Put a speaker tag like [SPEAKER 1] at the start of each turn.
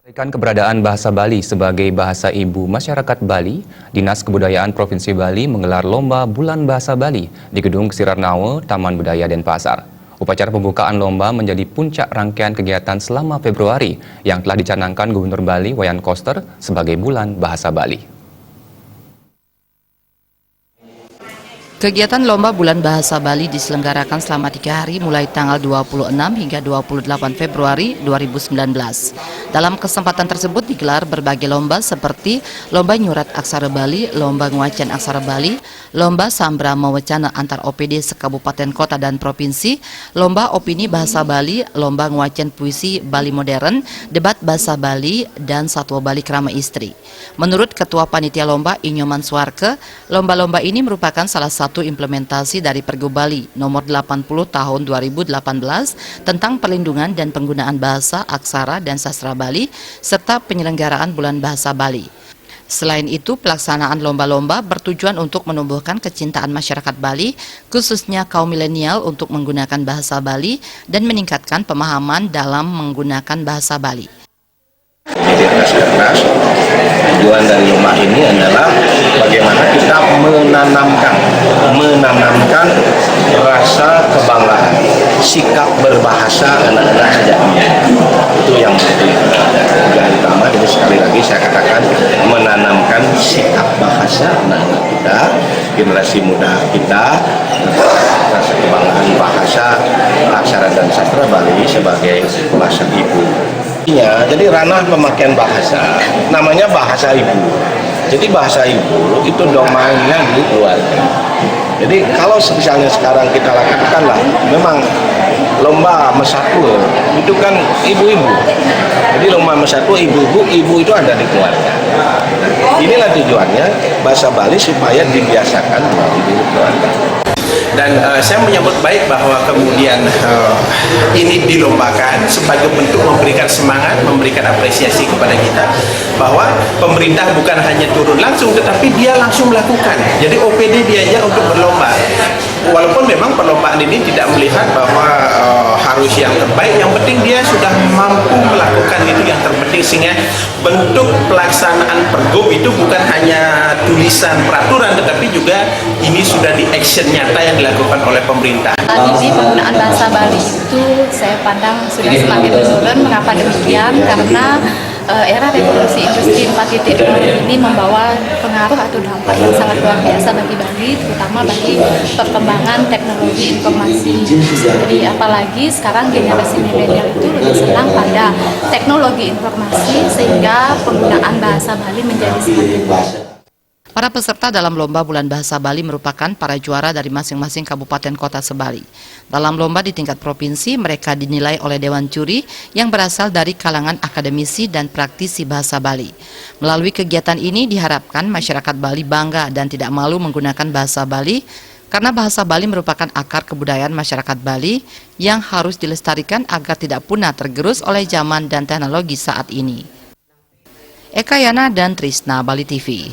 [SPEAKER 1] Melestarikan keberadaan bahasa Bali sebagai bahasa ibu masyarakat Bali, Dinas Kebudayaan Provinsi Bali menggelar Lomba Bulan Bahasa Bali di Gedung Ksirarnawa, Taman Budaya Denpasar. Upacara pembukaan lomba menjadi puncak rangkaian kegiatan selama Februari yang telah dicanangkan Gubernur Bali Wayan Koster sebagai Bulan Bahasa Bali.
[SPEAKER 2] Kegiatan Lomba Bulan Bahasa Bali diselenggarakan selama 3 hari mulai tanggal 26 hingga 28 Februari 2019. Dalam kesempatan tersebut digelar berbagai lomba seperti Lomba Nyurat Aksara Bali, Lomba Nguacan Aksara Bali, Lomba Sambra Mawacana antar OPD sekabupaten kota dan provinsi, Lomba Opini Bahasa Bali, Lomba Nguacan Puisi Bali Modern, Debat Bahasa Bali, dan Satwa Bali Krama Istri. Menurut Ketua Panitia Lomba Inyoman Suarke, lomba-lomba ini merupakan salah satu implementasi dari Pergub Bali nomor 80 tahun 2018 tentang perlindungan dan penggunaan bahasa, aksara, dan sastra Bali serta penyelenggaraan Bulan Bahasa Bali. Selain itu, pelaksanaan lomba-lomba bertujuan untuk menumbuhkan kecintaan masyarakat Bali, khususnya kaum milenial untuk menggunakan bahasa Bali dan meningkatkan pemahaman dalam menggunakan bahasa Bali.
[SPEAKER 3] Tujuan dari lomba ini adalah bagaimana kita menanamkan rasa kebanggaan, sikap berbahasa anak-anak sejak dini. Itu yang tujuan utama. Jadi sekali lagi saya katakan menanamkan sikap bahasa anak-anak kita, generasi muda kita, rasa kebanggaan bahasa, aksara dan sastra Bali sebagai bahasa ibu. Jadi ranah pemakaian bahasa namanya bahasa ibu. Jadi bahasa ibu itu domainnya di keluarga. Jadi kalau misalnya sekarang kita lakukanlah, memang lomba mesatu itu kan ibu-ibu. Jadi lomba mesatu ibu itu ada di keluarga. Inilah tujuannya bahasa Bali supaya dibiasakan di keluarga.
[SPEAKER 4] Dan saya menyambut baik bahwa kemudian ini dilombakan sebagai bentuk memberikan semangat, memberikan apresiasi kepada kita bahwa pemerintah bukan hanya turun langsung tetapi dia langsung melakukan. Jadi OPD diajak untuk berlomba. Walaupun memang perlombaan ini tidak melihat bahwa harus yang terbaik, yang penting dia sudah mampu melakukan itu yang terpenting, sehingga bentuk pelaksanaan Pergub itu bukan hanya tulisan peraturan tetapi juga ini sudah di action nyata yang dilakukan oleh pemerintah.
[SPEAKER 5] Jadi penggunaan bahasa Bali itu saya pandang sudah semakin menurun. Mengapa demikian? Karena era revolusi industri 4.0 ini membawa pengaruh atau dampak yang sangat luar biasa bagi Bali, terutama bagi perkembangan teknologi informasi. Jadi apalagi sekarang generasi milenial itu lebih senang pada teknologi informasi sehingga penggunaan bahasa Bali menjadi semakin baik.
[SPEAKER 2] Para peserta dalam Lomba Bulan Bahasa Bali merupakan para juara dari masing-masing kabupaten kota se-Bali. Dalam lomba di tingkat provinsi, mereka dinilai oleh Dewan Juri yang berasal dari kalangan akademisi dan praktisi bahasa Bali. Melalui kegiatan ini diharapkan masyarakat Bali bangga dan tidak malu menggunakan bahasa Bali, karena bahasa Bali merupakan akar kebudayaan masyarakat Bali yang harus dilestarikan agar tidak punah tergerus oleh zaman dan teknologi saat ini. Eka Yana dan Trisna, Bali TV.